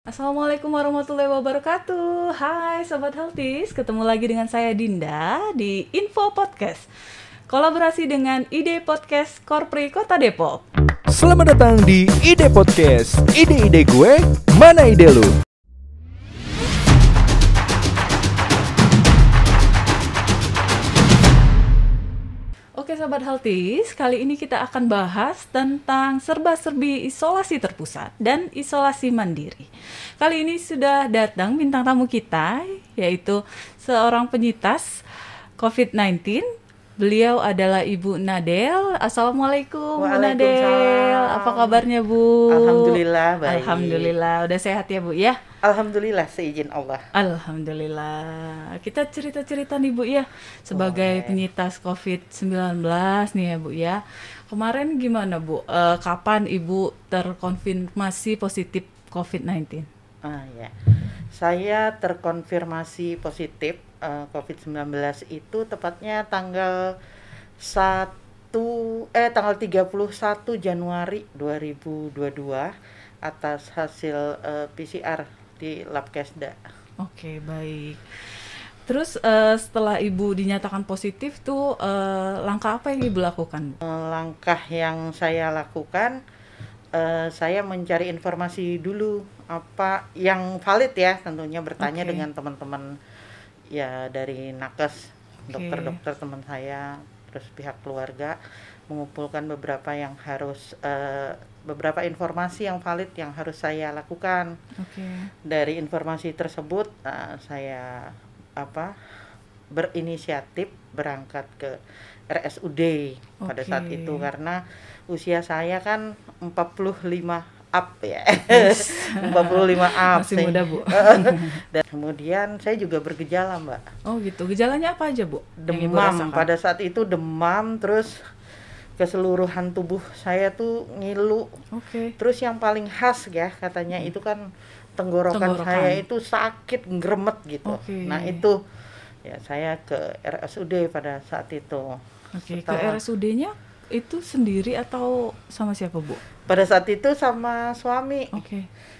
Assalamualaikum warahmatullahi wabarakatuh. Hai Sobat Healthies, ketemu lagi dengan saya Dinda di Info Podcast. Kolaborasi dengan Ide Podcast Korpri Kota Depok. Selamat datang di Ide Podcast. Ide-ide gue, mana ide lu? Oke Sobat Healthies, kali ini kita akan bahas tentang serba-serbi isolasi terpusat dan isolasi mandiri. Kali ini sudah datang bintang tamu kita, yaitu seorang penyintas COVID-19. Beliau adalah Ibu Nadel. Assalamualaikum Bu Nadel. Apa kabarnya Bu? Alhamdulillah baik. Alhamdulillah. Udah sehat ya Bu ya? Alhamdulillah seizin Allah. Alhamdulillah. Kita cerita-cerita nih Bu ya, sebagai penyintas COVID-19 nih ya Bu ya. Kemarin gimana Bu? Kapan Ibu terkonfirmasi positif COVID-19? Ya. Saya terkonfirmasi positif COVID-19 itu tepatnya tanggal 31 Januari 2022 atas hasil PCR di Labkesda. Oke, baik. Terus setelah Ibu dinyatakan positif tuh langkah apa yang Ibu lakukan? Langkah yang saya lakukan, saya mencari informasi dulu apa yang valid ya, tentunya bertanya dengan teman-teman ya dari nakes, dokter-dokter teman saya, terus pihak keluarga, mengumpulkan beberapa yang harus beberapa informasi yang valid yang harus saya lakukan. Dari informasi tersebut saya berinisiatif berangkat ke RSUD pada saat itu, karena usia saya kan 45 up ya. 45 up. Masih muda Bu. Dan kemudian saya juga bergejala Mbak. Oh gitu, gejalanya apa aja Bu? Demam, pada saat itu demam, terus keseluruhan tubuh saya tuh ngilu. Terus yang paling khas ya katanya itu kan tenggorokan saya itu sakit, ngeremet gitu. Nah itu ya saya ke RSUD pada saat itu. Ke RSUD-nya itu sendiri atau sama siapa Bu? Pada saat itu sama suami.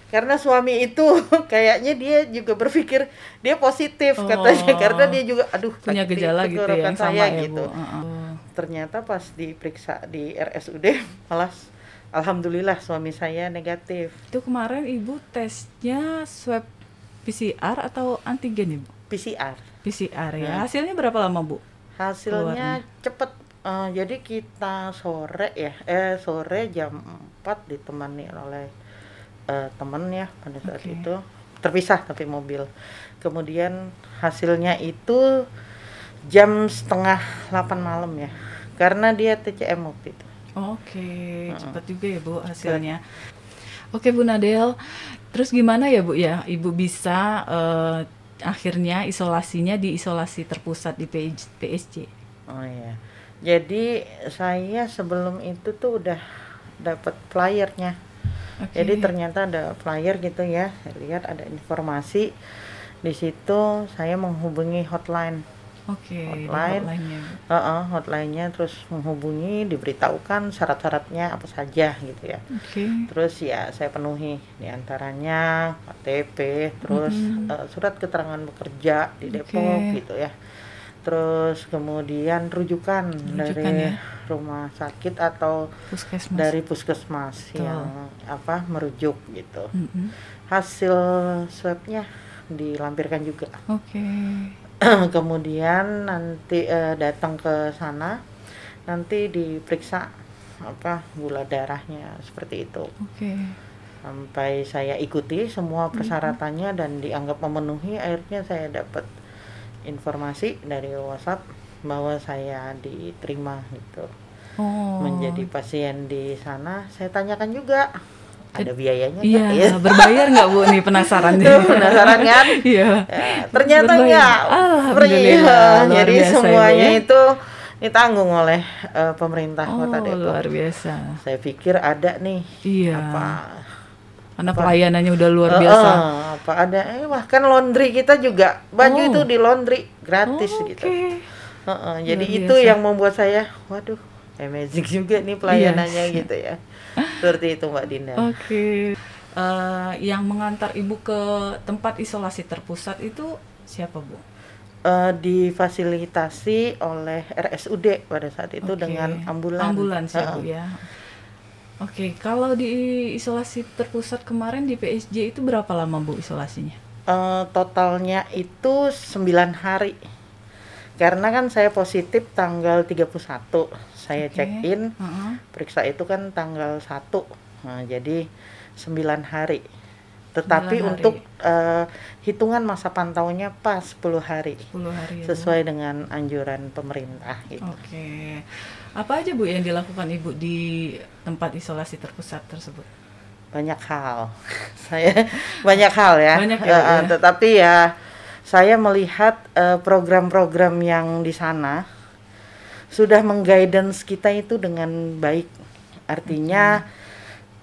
Karena suami itu kayaknya dia juga berpikir dia positif katanya, karena dia juga punya gejala gitu ya, saya sama gitu. Ternyata pas diperiksa di RSUD malah alhamdulillah suami saya negatif. Itu kemarin Ibu tesnya swab PCR atau antigen Ibu? PCR ya. Hasilnya berapa lama Bu? Hasilnya cepet. Jadi kita sore jam 4 ditemani oleh teman ya pada saat itu, terpisah tapi mobil. Kemudian hasilnya itu jam setengah 8 malam ya, karena dia TCM waktu itu. Cepat juga ya Bu hasilnya. Oke Bu Nadel, terus gimana ya Bu ya, Ibu bisa akhirnya isolasinya di isolasi terpusat di PSC? Jadi saya sebelum itu tuh udah dapat flyernya. Jadi ternyata ada flyer gitu ya. Saya lihat ada informasi di situ, saya menghubungi hotline. Hotline-nya terus menghubungi, diberitahukan syarat-syaratnya apa saja gitu ya. Terus ya saya penuhi, diantaranya KTP, terus surat keterangan bekerja di Depok gitu ya. Terus kemudian rujukan dari rumah sakit atau dari puskesmas yang merujuk gitu. Hasil swabnya dilampirkan juga. Kemudian nanti datang ke sana, nanti diperiksa gula darahnya seperti itu. Sampai saya ikuti semua persyaratannya dan dianggap memenuhi, akhirnya saya dapat informasi dari WhatsApp bahwa saya diterima gitu. Menjadi pasien di sana. Saya tanyakan juga ada biayanya nggak? Iya, berbayar nggak Bu? Nih penasaran. Penasaran kan? Iya. Ternyata nggak. Alhamdulillah. Jadi semuanya itu ditanggung oleh pemerintah Kota Depok. Luar biasa. Saya pikir ada nih. Karena pelayanannya udah luar biasa. Bahkan laundry kita juga, baju itu di laundry gratis gitu. Jadi itu yang membuat saya, waduh, amazing juga nih pelayanannya gitu ya. Seperti itu Mbak Dinda. yang mengantar Ibu ke tempat isolasi terpusat itu siapa, Bu? Difasilitasi oleh RSUD pada saat itu Oke. dengan ambulans. Ambulans ya, Bu Heeh. ya. Oke, kalau di isolasi terpusat kemarin di PSJ itu berapa lama, Bu, isolasinya? Totalnya itu 9 hari. Karena kan saya positif tanggal 31. Saya Oke. check in, Heeh. periksa itu kan tanggal 1. Nah, jadi 9 hari. Tetapi 9 hari. untuk hitungan masa pantaunya pas 10 hari. 10 hari ya, Bu? Sesuai dengan anjuran pemerintah gitu. Oke. Apa aja, Bu, yang dilakukan Ibu di tempat isolasi terpusat tersebut? Banyak hal. Saya banyak hal ya. Banyak ya, Bu, ya? Tetapi ya saya melihat program-program yang di sana sudah mengguidance kita itu dengan baik. Artinya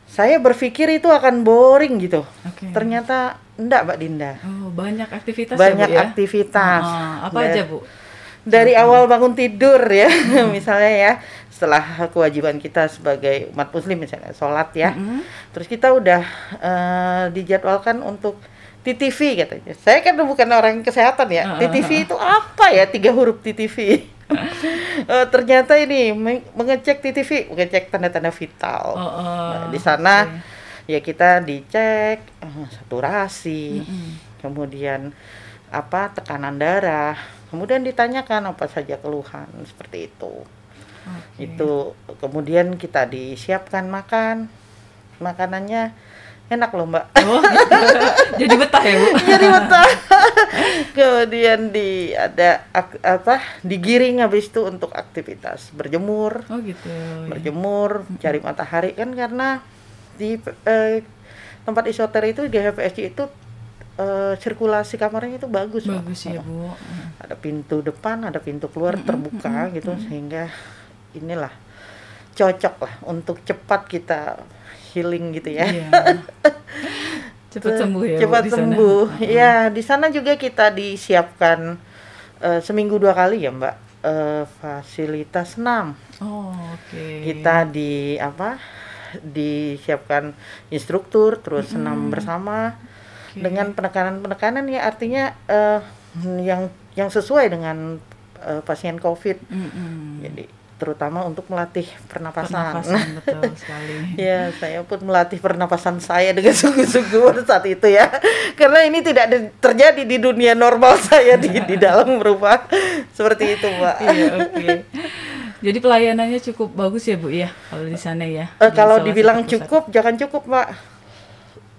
saya berpikir itu akan boring gitu. Oke. Ternyata enggak, Mbak Dinda. Oh, banyak aktivitas Banyak ya, Bu, ya? aktivitas. Apa aja, Bu? Dari awal bangun tidur ya, misalnya ya, setelah kewajiban kita sebagai umat muslim misalnya sholat ya, terus kita udah dijadwalkan untuk TTV katanya. Saya kan bukan orang kesehatan ya, TTV itu apa ya, 3 huruf TTV. Ternyata ini mengecek TTV, mengecek tanda-tanda vital. Nah, di sana ya kita dicek saturasi, kemudian apa tekanan darah, kemudian ditanyakan apa saja keluhan seperti itu. Itu kemudian kita disiapkan makanannya enak loh, Mbak. Oh, jadi betah ya, Bu? Jadi betah. Kemudian digiring habis itu untuk aktivitas berjemur. Oh gitu. Berjemur, cari matahari kan karena di tempat isoter itu di GHPSJ itu sirkulasi kamarnya itu bagus. Bagus ya, Bu. Ada pintu depan, ada pintu keluar terbuka gitu sehingga inilah cocok lah untuk cepat kita healing gitu ya. Iya. Cepat sembuh ya, Cepat Bu, di sana? sembuh. Ya, di sana juga kita disiapkan seminggu 2 kali ya, Mbak. Fasilitas senam. Oh, oke. Kita disiapkan instruktur terus senam bersama dengan penekanan-penekanan ya, artinya yang sesuai dengan pasien COVID. Jadi terutama untuk melatih pernapasan. Betul sekali. Ya, saya pun melatih pernapasan saya dengan sungguh-sungguh pada saat itu ya. Karena ini tidak terjadi di dunia normal saya di dalam rumah. Seperti itu, Mbak. Iya, oke. Jadi pelayanannya cukup bagus ya, Bu ya, kalau di sana ya? Kalau Di isolasi dibilang terpusat. cukup, jangan cukup, Mbak.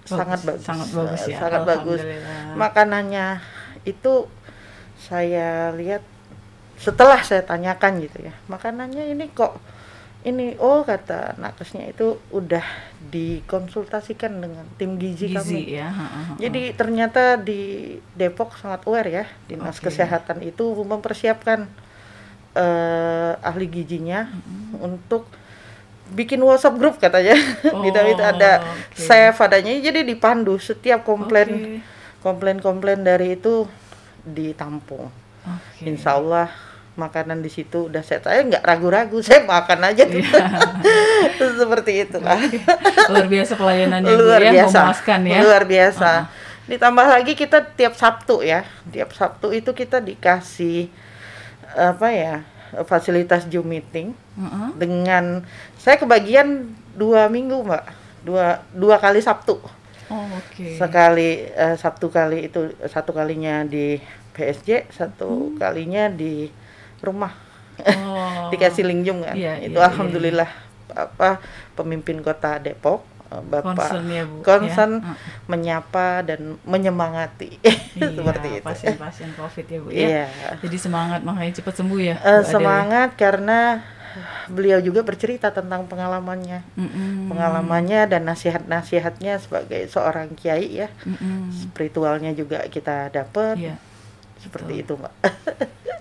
Sangat Bagus, bagus. sangat bagus ya. Sangat bagus. Alhamdulillah. Makanannya itu saya lihat setelah saya tanyakan gitu ya, makanannya ini kok ini, kata nakesnya itu udah dikonsultasikan dengan tim gizi kami. ya. Jadi ternyata di Depok sangat aware ya, Dinas Kesehatan itu mempersiapkan ahli gizinya untuk bikin WhatsApp grup katanya. Di dalam itu ada save adanya, jadi dipandu setiap komplain dari itu ditampung. Insya Allah makanan di situ udah saya nggak ragu-ragu, saya makan aja tuh. Seperti itu lah. Luar biasa pelayanannya, Luar Bu, ya, biasa. memuaskan ya. Luar biasa. Ditambah lagi kita tiap Sabtu ya, tiap Sabtu itu kita dikasih fasilitas Zoom meeting dengan saya kebagian 2 minggu, Mbak, dua kali Sabtu. Sekali Sabtu kali itu, satu kalinya di PSJ, satu kalinya di rumah. Dikasih linjung kan. Itu alhamdulillah pemimpin kota Depok Bapak concern menyapa dan menyemangati. Seperti itu. Pasien-pasien COVID ya, Bu ya. Jadi semangat, makanya cepat sembuh ya. Semangat karena beliau juga bercerita tentang pengalamannya, pengalamannya dan nasihat-nasihatnya sebagai seorang kiai ya. Spiritualnya juga kita dapat. Seperti itu, Mbak.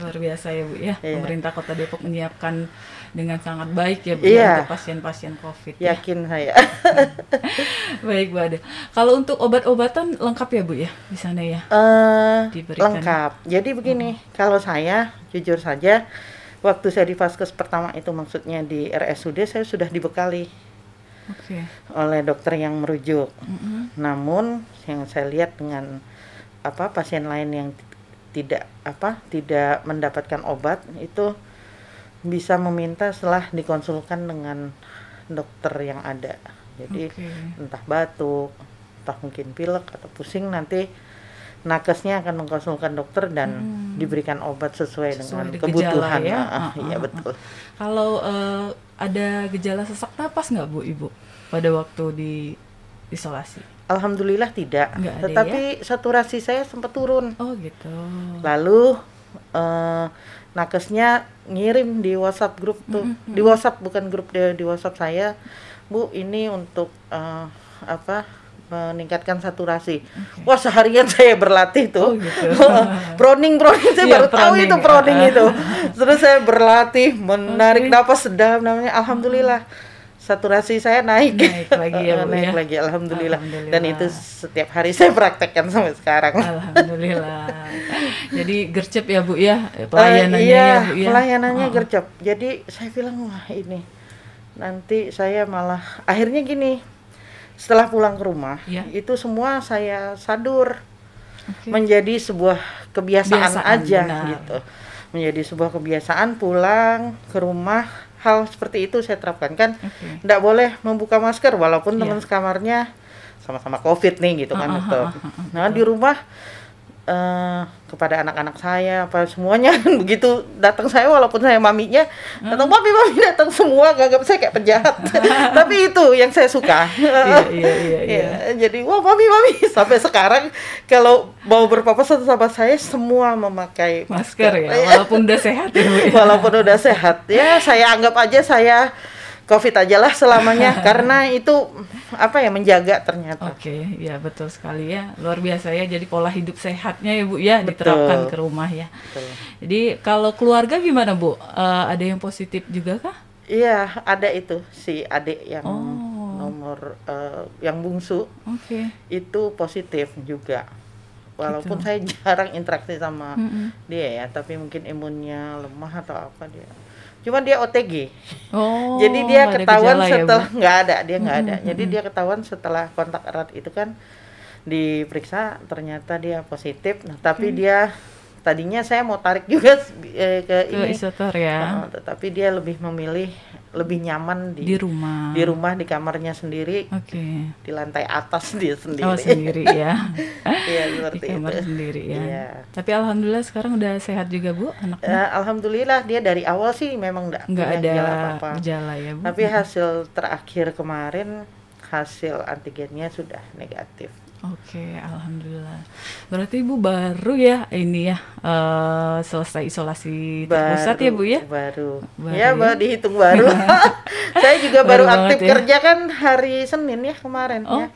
Luar biasa ya, Bu ya. Pemerintah Kota Depok menyiapkan dengan sangat baik ya, Bu, untuk pasien-pasien COVID. Yakin saya. Baik, Bu Ade. Kalau untuk obat-obatan lengkap ya, Bu ya, di sana ya? Lengkap. Jadi begini, kalau saya jujur saja, waktu saya di Vaskes pertama itu maksudnya di RSUD saya sudah dibekali Oke. oleh dokter yang merujuk. Namun yang saya lihat dengan pasien lain yang tidak mendapatkan obat itu bisa meminta setelah dikonsulkan dengan dokter yang ada. Jadi entah batuk, entah mungkin pilek atau pusing, nanti nakesnya akan mengkonsulkan dokter dan diberikan obat sesuai dengan kebutuhan. Ya? Iya betul. Kalau ada gejala sesak napas nggak Bu Ibu pada waktu di isolasi? Alhamdulillah tidak. Tetapi saturasi saya sempat turun. Oh gitu. Lalu nakesnya ngirim di WhatsApp grup tuh, di WhatsApp bukan grup, di WhatsApp saya, Bu ini untuk meningkatkan saturasi. Wah seharian saya berlatih tuh. Gitu. proning saya baru tahu itu proning itu. Terus saya berlatih menarik napas sedalam, namanya alhamdulillah saturasi saya naik lagi ya Bu, naik ya? Lagi alhamdulillah. Dan itu setiap hari saya praktekkan sampai sekarang. Alhamdulillah. Jadi gercep ya Bu ya pelayanannya ya Bu ya. Pelayanannya gercep. Jadi saya bilang wah ini nanti saya malah akhirnya gini, setelah pulang ke rumah itu semua saya sadur menjadi sebuah kebiasaan aja gitu. Menjadi sebuah kebiasaan pulang ke rumah, hal seperti itu saya terapkan kan. Nggak boleh membuka masker walaupun teman sekamarnya sama-sama COVID nih gitu kan. Nah di rumah kepada anak-anak saya semuanya begitu datang saya, walaupun saya maminya datang, mami datang semua nganggap saya kayak penjahat. Tapi itu yang saya suka. Iya. Jadi wah mami sampai sekarang kalau mau berpapasan sama saya semua memakai masker ya, walaupun udah sehat ya Bu. Walaupun udah sehat ya, saya anggap aja saya COVID aja lah selamanya karena itu menjaga ternyata. Ya betul sekali ya, luar biasa ya. Jadi pola hidup sehatnya ya Bu ya diterapkan ke rumah ya. Betul. Jadi kalau keluarga gimana Bu? Ada yang positif juga kah? Iya ada itu si adik yang nomor yang bungsu itu positif juga. Walaupun saya jarang interaksi sama dia ya, tapi mungkin imunnya lemah atau apa dia. Cuma dia OTG. Jadi dia ketahuan setelah nggak ada. Jadi dia ketahuan setelah kontak erat itu kan diperiksa ternyata dia positif. Nah, tapi dia tadinya saya mau tarik juga ke isoter ya. Tetapi dia lebih memilih lebih nyaman di rumah di kamarnya sendiri. Di lantai atas dia sendiri. Oh sendiri ya. Iya seperti di kamar itu. Sendiri ya. Iya. Tapi alhamdulillah sekarang udah sehat juga Bu anaknya. Alhamdulillah dia dari awal sih memang nggak ada apa-apa. Gejala ya Bu. Tapi hasil terakhir kemarin hasil antigennya sudah negatif. Alhamdulillah. Berarti Ibu baru ya ini ya selesai isolasi terpusat ya Bu ya? Baru ya. Dihitung baru. Saya juga baru aktif kerja kan hari Senin ya kemarin ya.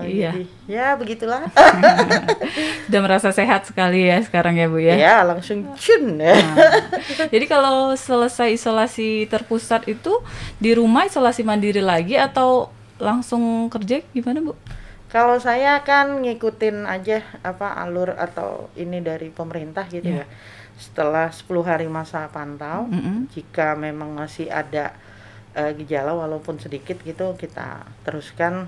Iya. Jadi, ya begitulah. Udah merasa sehat sekali ya sekarang ya Bu ya? Ya langsung cun. Jadi kalau selesai isolasi terpusat itu di rumah isolasi mandiri lagi atau langsung kerja gimana Bu? Kalau saya kan ngikutin aja alur atau ini dari pemerintah gitu ya. Setelah 10 hari masa pantau, jika memang masih ada gejala walaupun sedikit gitu, kita teruskan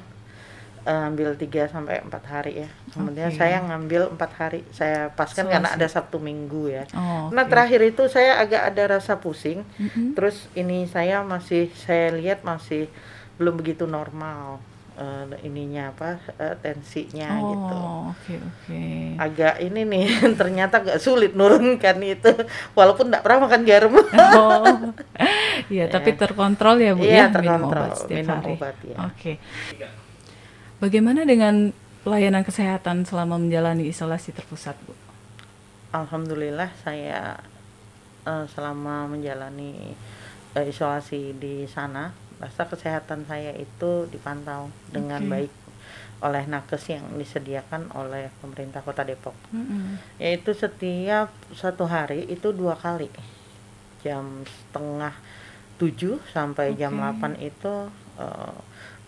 ambil 3 sampai 4 hari ya. Kemudian saya ngambil 4 hari. Saya paskan karena ada Sabtu Minggu ya. Nah, terakhir itu saya agak ada rasa pusing. Terus ini saya lihat masih belum begitu normal. Tensinya gitu. Agak ini nih ternyata agak sulit nurunkan itu walaupun enggak pernah makan garam. Iya, tapi terkontrol ya Bu ya, minum obat setiap hari. Bagaimana dengan pelayanan kesehatan selama menjalani isolasi terpusat Bu? Alhamdulillah saya selama menjalani isolasi di sana rasa kesehatan saya itu dipantau dengan baik oleh nakes yang disediakan oleh pemerintah Kota Depok. Yaitu setiap 1 hari itu 2 kali, jam 6:30 sampai jam 8 itu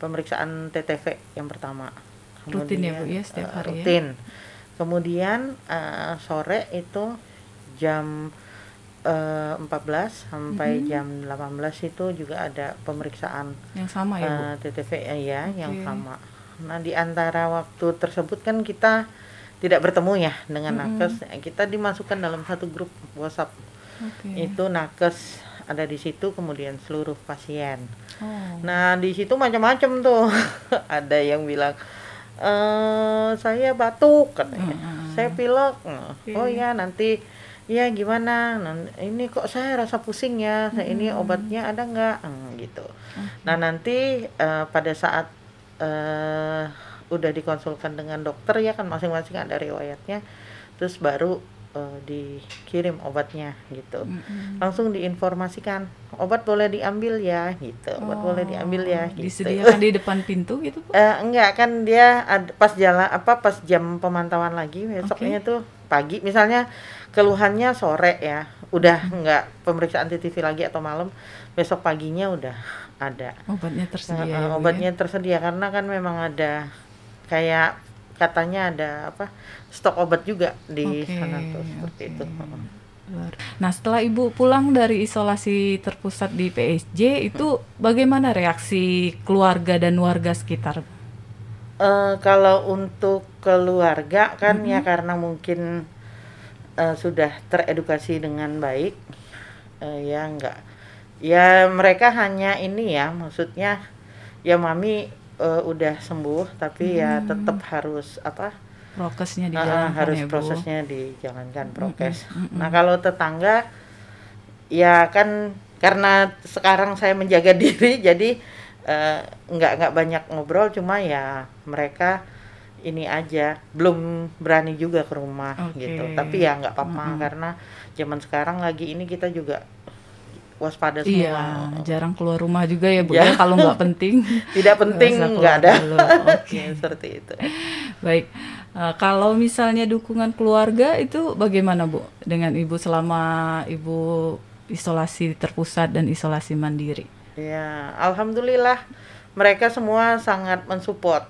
pemeriksaan TTV yang pertama. Rutin ya Bu ya setiap hari rutin. Kemudian sore itu jam 14 sampai jam 18 itu juga ada pemeriksaan Yang sama ya, Bu? TTV ya, yang Oke. sama. Nah, di antara waktu tersebut kan kita tidak bertemu ya dengan nakes. Kita dimasukkan dalam satu grup WhatsApp. Oke. Itu nakes ada di situ, kemudian seluruh pasien. Oh. Nah, di situ macam-macam tuh. Ada yang bilang saya batuk katanya. Saya pilek. Oh ya, nanti ya gimana? Ini kok saya rasa pusing ya. Ini obatnya ada nggak? Gitu. Nah, nanti pada saat udah dikonsulkan dengan dokter ya kan, masing-masing ada riwayatnya. Terus baru dikirim obatnya gitu. Langsung diinformasikan, obat boleh diambil ya gitu. Obat boleh diambil ya gitu. Disediakan di depan pintu gitu, Bu? Enggak, kan dia pas jalan pas jam pemantauan lagi besoknya tuh pagi, misalnya keluhannya sore ya, udah enggak pemeriksaan TTV lagi atau malam, besok paginya udah ada Obatnya tersedia ya, Bu, obatnya tersedia, karena kan memang ada kayak katanya ada stok obat juga di sana tuh, seperti itu. Nah, setelah Ibu pulang dari isolasi terpusat di PSJ itu bagaimana reaksi keluarga dan warga sekitar? Kalau untuk keluarga kan ya karena mungkin sudah teredukasi dengan baik, ya enggak, ya mereka hanya ini ya, maksudnya ya mami udah sembuh tapi ya tetap harus Prokesnya dijalankan harus ya, Bu? prosesnya dijalankan, prokes. Nah, kalau tetangga ya kan karena sekarang saya menjaga diri jadi nggak banyak ngobrol, cuma ya mereka ini aja belum berani juga ke rumah gitu. Tapi ya nggak apa-apa karena zaman sekarang lagi ini kita juga waspada semua. Iya, jarang keluar rumah juga ya, Bu, ya kalau nggak penting. Tidak penting nggak ada. Oke. Seperti itu. Baik, kalau misalnya dukungan keluarga itu bagaimana, Bu, dengan Ibu selama Ibu isolasi terpusat dan isolasi mandiri? Ya, alhamdulillah mereka semua sangat mensupport.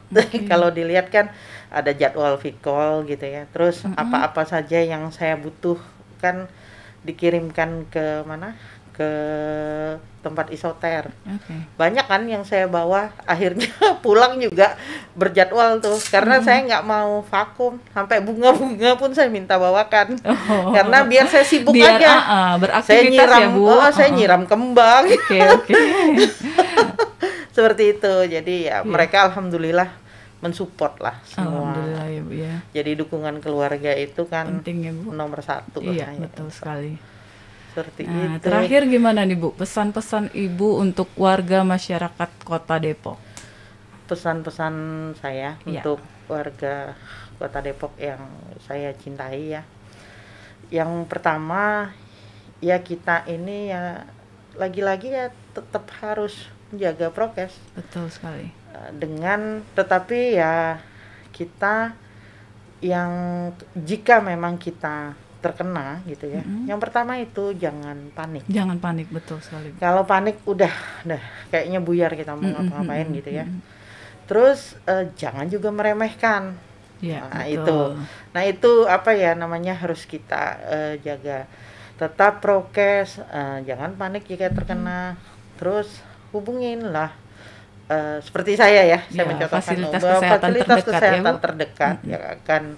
Kalau dilihat kan ada jadwal call gitu ya. Terus apa-apa saja yang saya butuhkan dikirimkan ke mana? Ke tempat isoter. Banyak kan yang saya bawa, akhirnya pulang juga berjadwal tuh, karena saya nggak mau vakum, sampai bunga-bunga pun saya minta bawakan, karena biar saya sibuk aja, saya nyiram, ya, Bu? Saya nyiram kembang, Oke. seperti itu. Jadi ya mereka alhamdulillah mensupport lah semua. Alhamdulillah ya, Bu, ya. Jadi dukungan keluarga itu kan penting ya, Bu, nomor satu. Iya, betul sekali. Seperti Nah, itu. terakhir gimana nih, Bu, pesan-pesan Ibu untuk warga masyarakat Kota Depok? Pesan-pesan saya untuk warga Kota Depok yang saya cintai ya. Yang pertama ya, kita ini ya lagi-lagi ya tetap harus menjaga prokes. Betul sekali. Tetapi ya kita yang jika memang kita terkena gitu ya. Yang pertama itu jangan panik. Jangan panik, betul sekali. Kalau panik udah kayaknya buyar kita mau ngapa-ngapain gitu ya. Terus jangan juga meremehkan. Ya, betul. Itu apa ya namanya, harus kita jaga. Tetap prokes, jangan panik jika terkena. Terus hubungin lah seperti saya ya, saya mencontohkan fasilitas kesehatan terdekat yang akan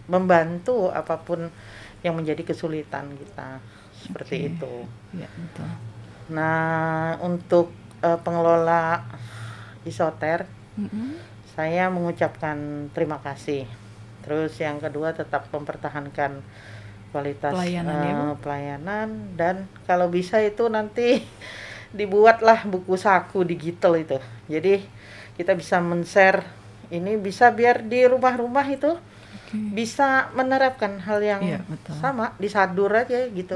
membantu apapun yang menjadi kesulitan kita, seperti itu. Ya, betul. Nah, untuk pengelola isoter, saya mengucapkan terima kasih. Terus yang kedua, tetap mempertahankan kualitas pelayanan, dan kalau bisa itu nanti dibuatlah buku saku digital itu. Jadi kita bisa men-share ini, bisa biar di rumah-rumah itu bisa menerapkan hal yang sama, disadur aja gitu.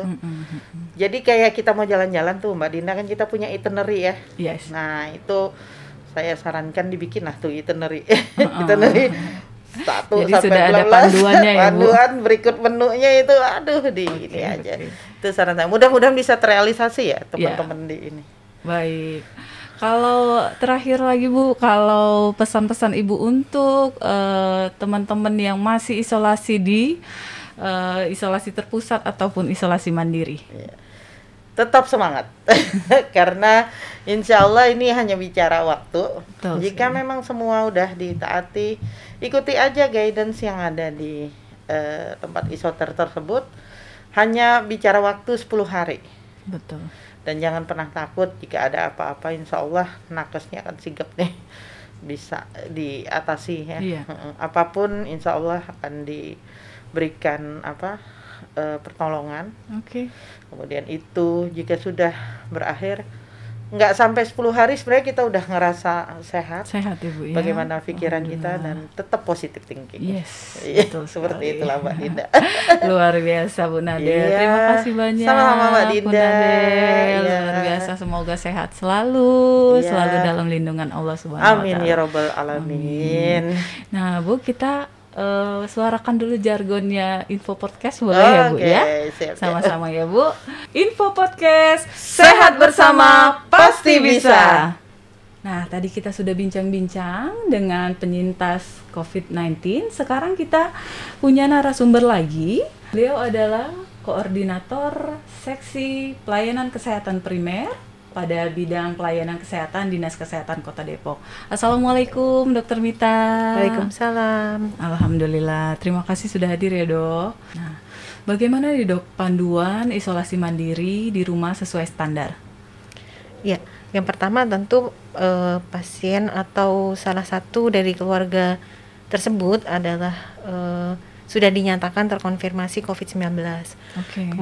Jadi kayak kita mau jalan-jalan tuh Mbak Dinda, kan kita punya itinerary ya. Yes. Nah, itu saya sarankan dibikin lah tuh itinerary. Itinerary 1 Jadi sampai sudah 12, ada panduannya ya, Bu. panduan berikut menunya itu, ini aja. Itu saran saya. Mudah-mudahan bisa terrealisasi ya teman-teman di ini. Baik. Kalau terakhir lagi, Bu, kalau pesan-pesan Ibu untuk teman-teman yang masih isolasi di isolasi terpusat ataupun isolasi mandiri? Tetap semangat karena insya Allah ini hanya bicara waktu. Betul Jika sekali. memang semua udah ditaati, ikuti aja guidance yang ada di tempat isoter tersebut. Hanya bicara waktu 10 hari. Betul. Dan jangan pernah takut jika ada apa-apa, insya Allah nakesnya akan sigap nih, bisa diatasi ya. Iya. Apapun insya Allah akan diberikan pertolongan. Oke. Kemudian itu jika sudah berakhir, nggak sampai 10 hari sebenarnya kita udah ngerasa sehat. Sehat Ibu ya. Bagaimana pikiran kita Alhamdulillah. dan tetap positive thinking. Yes, Iya, betul seperti sekali. itulah Mbak Dinda. Luar biasa Bu Nadel. Iya, Terima kasih banyak. sama-sama, Mbak Bu Dinda. Nadel. Iya. Luar biasa, semoga sehat selalu, Iya. selalu dalam lindungan Allah Subhanahu wa Amin taala. ya robbal alamin. Nah, Bu, kita suarakan dulu jargonnya Info Podcast boleh ya Bu ya? Siap, Sama-sama ya Bu. Info Podcast, sehat bersama pasti bisa. Nah, tadi kita sudah bincang-bincang dengan penyintas COVID-19. Sekarang kita punya narasumber lagi. Beliau adalah koordinator seksi pelayanan kesehatan primer pada bidang pelayanan kesehatan Dinas Kesehatan Kota Depok. Assalamualaikum Dr. Mita. Waalaikumsalam. Alhamdulillah, terima kasih sudah hadir ya Dok. Nah, bagaimana nih Dok panduan isolasi mandiri di rumah sesuai standar? Ya, yang pertama tentu pasien atau salah satu dari keluarga tersebut adalah sudah dinyatakan terkonfirmasi COVID-19. Oke.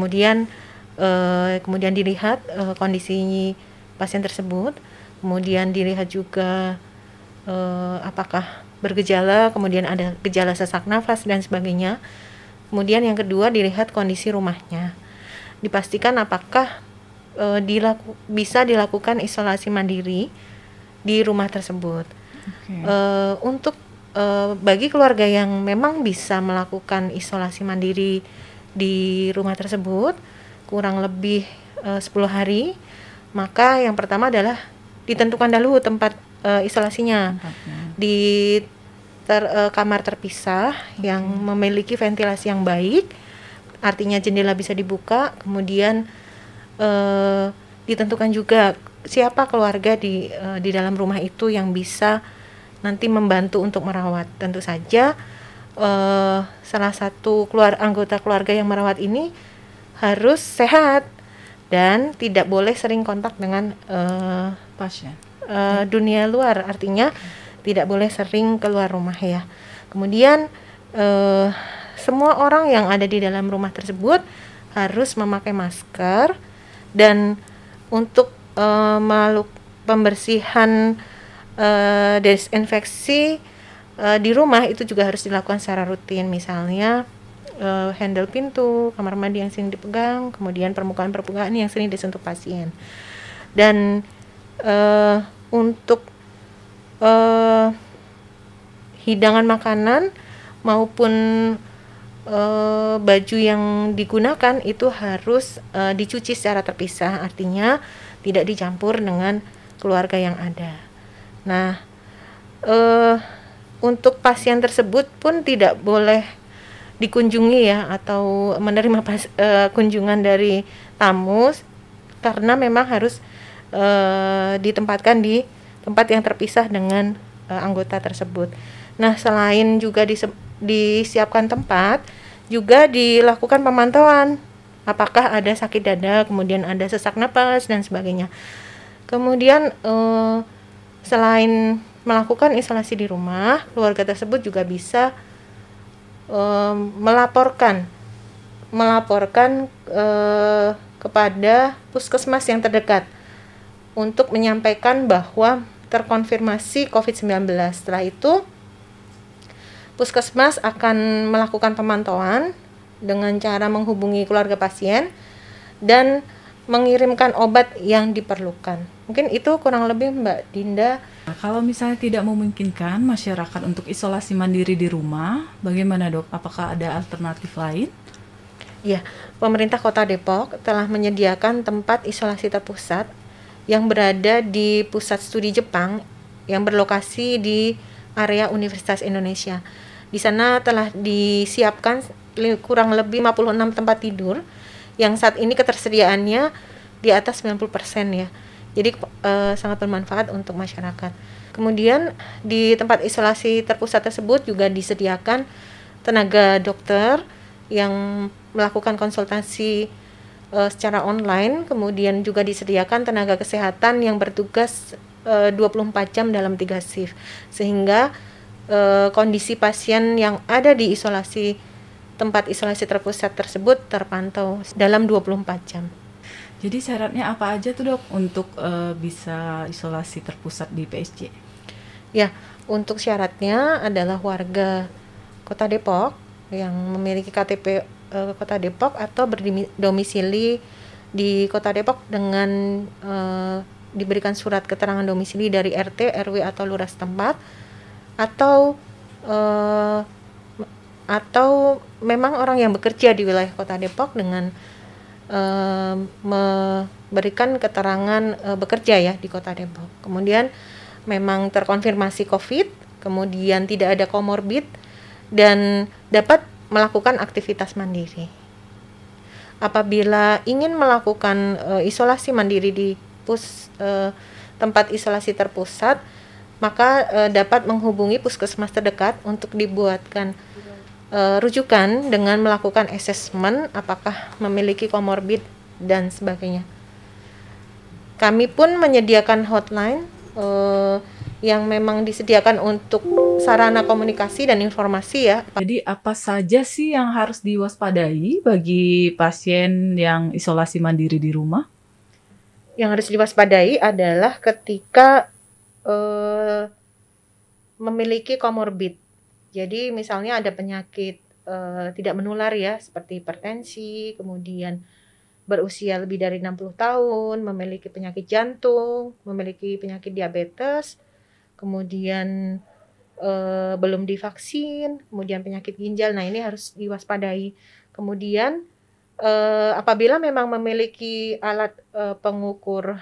Kemudian dilihat kondisi pasien tersebut, kemudian dilihat juga apakah bergejala, kemudian ada gejala sesak nafas dan sebagainya. Kemudian yang kedua dilihat kondisi rumahnya, dipastikan apakah bisa dilakukan isolasi mandiri di rumah tersebut. Oke. Untuk bagi keluarga yang memang bisa melakukan isolasi mandiri di rumah tersebut kurang lebih 10 hari, maka yang pertama adalah ditentukan dulu tempat isolasinya Tempatnya. di kamar terpisah yang memiliki ventilasi yang baik, artinya jendela bisa dibuka. Kemudian ditentukan juga siapa keluarga di dalam rumah itu yang bisa nanti membantu untuk merawat. Tentu saja salah satu anggota keluarga yang merawat ini harus sehat dan tidak boleh sering kontak dengan Pasien. dunia luar, artinya tidak boleh sering keluar rumah ya. Kemudian semua orang yang ada di dalam rumah tersebut harus memakai masker, dan untuk pembersihan desinfeksi di rumah itu juga harus dilakukan secara rutin, misalnya handle pintu, kamar mandi yang sering dipegang, kemudian permukaan-permukaan yang sering disentuh pasien. Dan untuk hidangan makanan maupun baju yang digunakan itu harus dicuci secara terpisah, artinya tidak dicampur dengan keluarga yang ada. Nah, untuk pasien tersebut pun tidak boleh dikunjungi ya, atau menerima kunjungan dari tamu, karena memang harus ditempatkan di tempat yang terpisah dengan anggota tersebut. Nah, selain juga disiapkan tempat, juga dilakukan pemantauan apakah ada sakit dada, kemudian ada sesak napas dan sebagainya. Kemudian selain melakukan isolasi di rumah, keluarga tersebut juga bisa melaporkan kepada puskesmas yang terdekat untuk menyampaikan bahwa terkonfirmasi COVID-19. Setelah itu puskesmas akan melakukan pemantauan dengan cara menghubungi keluarga pasien dan mengirimkan obat yang diperlukan. Mungkin itu kurang lebih Mbak Dinda. Nah, kalau misalnya tidak memungkinkan masyarakat untuk isolasi mandiri di rumah, bagaimana Dok? Apakah ada alternatif lain? Ya, pemerintah Kota Depok telah menyediakan tempat isolasi terpusat yang berada di pusat studi Jepang yang berlokasi di area Universitas Indonesia. Di sana telah disiapkan kurang lebih 56 tempat tidur yang saat ini ketersediaannya di atas 90% ya. Jadi sangat bermanfaat untuk masyarakat. Kemudian di tempat isolasi terpusat tersebut juga disediakan tenaga dokter yang melakukan konsultasi secara online, kemudian juga disediakan tenaga kesehatan yang bertugas 24 jam dalam 3 shift, sehingga kondisi pasien yang ada di tempat isolasi terpusat tersebut terpantau dalam 24 jam. Jadi syaratnya apa aja tuh dok untuk bisa isolasi terpusat di PSC? Ya, untuk syaratnya adalah warga Kota Depok yang memiliki KTP Kota Depok atau berdomisili di Kota Depok dengan diberikan surat keterangan domisili dari RT, RW atau lurah setempat, atau memang orang yang bekerja di wilayah Kota Depok dengan memberikan keterangan bekerja ya di Kota Depok. Kemudian memang terkonfirmasi COVID, kemudian tidak ada komorbid dan dapat melakukan aktivitas mandiri. Apabila ingin melakukan isolasi mandiri di tempat isolasi terpusat, maka dapat menghubungi puskesmas terdekat untuk dibuatkan rujukan dengan melakukan asesmen apakah memiliki komorbid dan sebagainya. Kami pun menyediakan hotline yang memang disediakan untuk sarana komunikasi dan informasi ya. Jadi apa saja sih yang harus diwaspadai bagi pasien yang isolasi mandiri di rumah? Yang harus diwaspadai adalah ketika memiliki komorbid. Jadi misalnya ada penyakit tidak menular ya, seperti hipertensi, kemudian berusia lebih dari 60 tahun, memiliki penyakit jantung, memiliki penyakit diabetes, kemudian belum divaksin, kemudian penyakit ginjal. Nah, ini harus diwaspadai. Kemudian apabila memang memiliki alat pengukur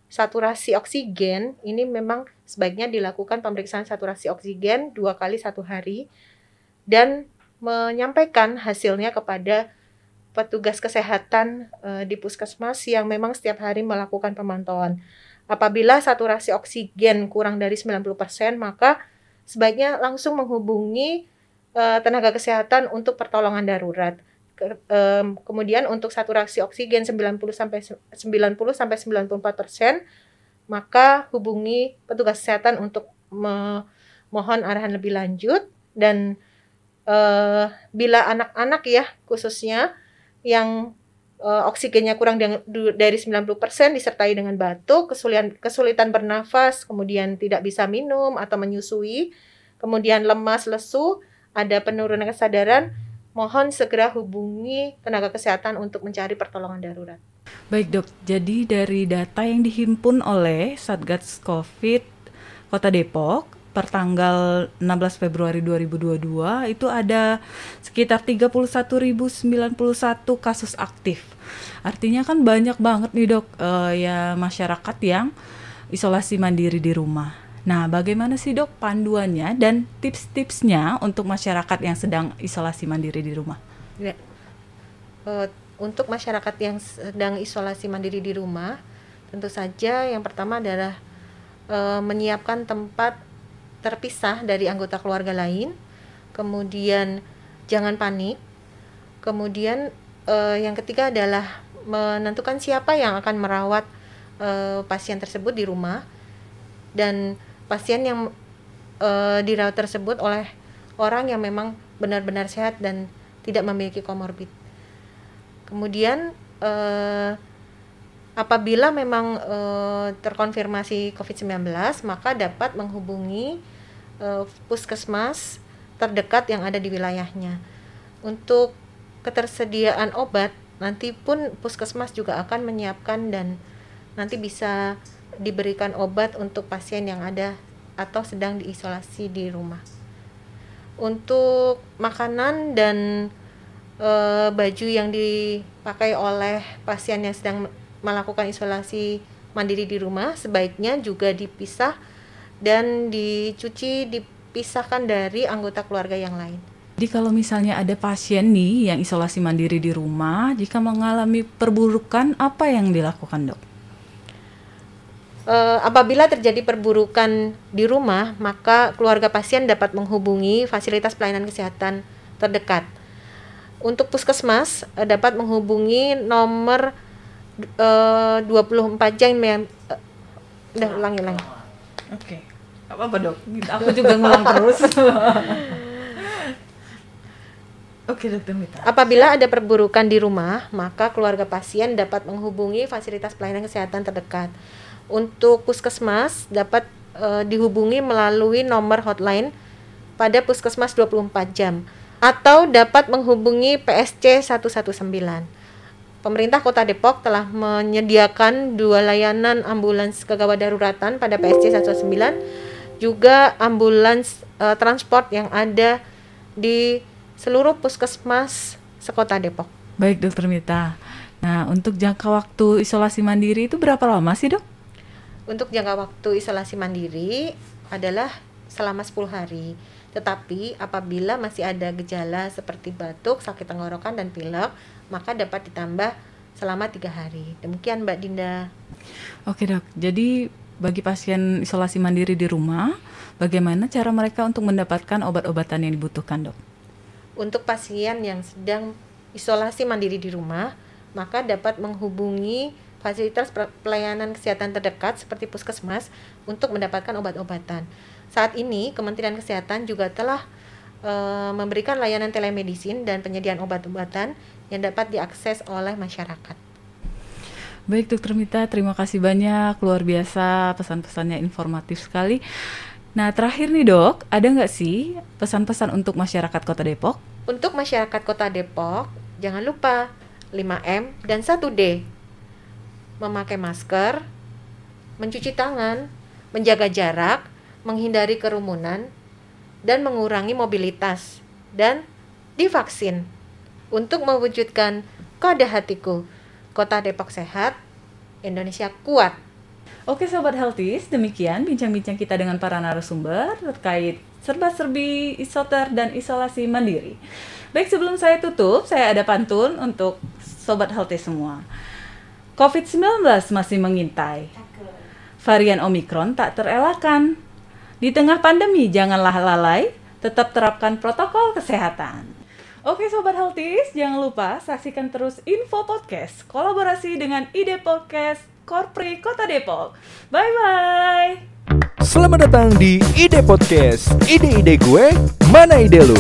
saturasi oksigen, ini memang sebaiknya dilakukan pemeriksaan saturasi oksigen 2 kali 1 hari dan menyampaikan hasilnya kepada petugas kesehatan di puskesmas yang memang setiap hari melakukan pemantauan. Apabila saturasi oksigen kurang dari 90%, maka sebaiknya langsung menghubungi tenaga kesehatan untuk pertolongan darurat. Kemudian untuk saturasi oksigen 90 sampai 94%, maka hubungi petugas kesehatan untuk mohon arahan lebih lanjut. Dan bila anak-anak ya khususnya yang oksigennya kurang dari 90% disertai dengan batuk, kesulitan bernafas, kemudian tidak bisa minum atau menyusui, kemudian lemas, lesu, ada penurunan kesadaran, mohon segera hubungi tenaga kesehatan untuk mencari pertolongan darurat. Baik dok, jadi dari data yang dihimpun oleh Satgas COVID Kota Depok per tanggal 16 Februari 2022 itu ada sekitar 31.091 kasus aktif. Artinya kan banyak banget nih dok ya masyarakat yang isolasi mandiri di rumah. Nah, bagaimana sih dok panduannya dan tips-tipsnya untuk masyarakat yang sedang isolasi mandiri di rumah? Ya. Untuk masyarakat yang sedang isolasi mandiri di rumah, tentu saja yang pertama adalah menyiapkan tempat terpisah dari anggota keluarga lain, kemudian jangan panik, kemudian yang ketiga adalah menentukan siapa yang akan merawat pasien tersebut di rumah, dan pasien yang dirawat tersebut oleh orang yang memang benar-benar sehat dan tidak memiliki komorbid. Kemudian apabila memang terkonfirmasi COVID-19, maka dapat menghubungi puskesmas terdekat yang ada di wilayahnya. Untuk ketersediaan obat, nanti pun puskesmas juga akan menyiapkan dan nanti bisa diberikan obat untuk pasien yang ada atau sedang diisolasi di rumah. Untuk makanan dan baju yang dipakai oleh pasien yang sedang melakukan isolasi mandiri di rumah sebaiknya juga dipisah dan dicuci di dipisahkan dari anggota keluarga yang lain. Jadi kalau misalnya ada pasien nih yang isolasi mandiri di rumah, jika mengalami perburukan, apa yang dilakukan, Dok? Apabila terjadi perburukan di rumah, maka keluarga pasien dapat menghubungi fasilitas pelayanan kesehatan terdekat. Untuk puskesmas dapat menghubungi nomor 24 jam yang ulangi. Oke. Apa Dok? Aku juga ngulang terus. Oke, Dokter Mita. Apabila ada perburukan di rumah, maka keluarga pasien dapat menghubungi fasilitas pelayanan kesehatan terdekat. Untuk puskesmas dapat dihubungi melalui nomor hotline pada puskesmas 24 jam atau dapat menghubungi PSC 119. Pemerintah Kota Depok telah menyediakan 2 layanan ambulans kegawat daruratan pada PSC 119, juga ambulans transport yang ada di seluruh puskesmas sekota Depok. Baik, Dokter Mita. Nah, untuk jangka waktu isolasi mandiri itu berapa lama sih, Dok? Untuk jangka waktu isolasi mandiri adalah selama 10 hari. Tetapi apabila masih ada gejala seperti batuk, sakit tenggorokan, dan pilek, maka dapat ditambah selama 3 hari. Demikian Mbak Dinda. Oke, Dok. Jadi bagi pasien isolasi mandiri di rumah, bagaimana cara mereka untuk mendapatkan obat-obatan yang dibutuhkan, Dok? Untuk pasien yang sedang isolasi mandiri di rumah, maka dapat menghubungi fasilitas pelayanan kesehatan terdekat seperti puskesmas untuk mendapatkan obat-obatan. Saat ini Kementerian Kesehatan juga telah memberikan layanan telemedicine dan penyediaan obat-obatan yang dapat diakses oleh masyarakat. Baik, Dokter Mita, terima kasih banyak, luar biasa, pesan-pesannya informatif sekali. Nah, terakhir nih, Dok, ada nggak sih pesan-pesan untuk masyarakat Kota Depok? Untuk masyarakat Kota Depok, jangan lupa 5M dan 1D. Memakai masker, mencuci tangan, menjaga jarak, menghindari kerumunan, dan mengurangi mobilitas, dan divaksin. Untuk mewujudkan kode hatiku, Kota Depok sehat, Indonesia kuat. Oke, Sobat Healthies, demikian bincang-bincang kita dengan para narasumber terkait serba-serbi isoter dan isolasi mandiri. Baik, sebelum saya tutup, saya ada pantun untuk Sobat Healthies semua. COVID-19 masih mengintai. Varian Omikron tak terelakkan. Di tengah pandemi, janganlah lalai, tetap terapkan protokol kesehatan. Oke, Sobat Healthies, jangan lupa saksikan terus info podcast kolaborasi dengan Ide Podcast Korpri Kota Depok. Bye-bye! Selamat datang di Ide Podcast. Ide-ide gue, mana ide lu?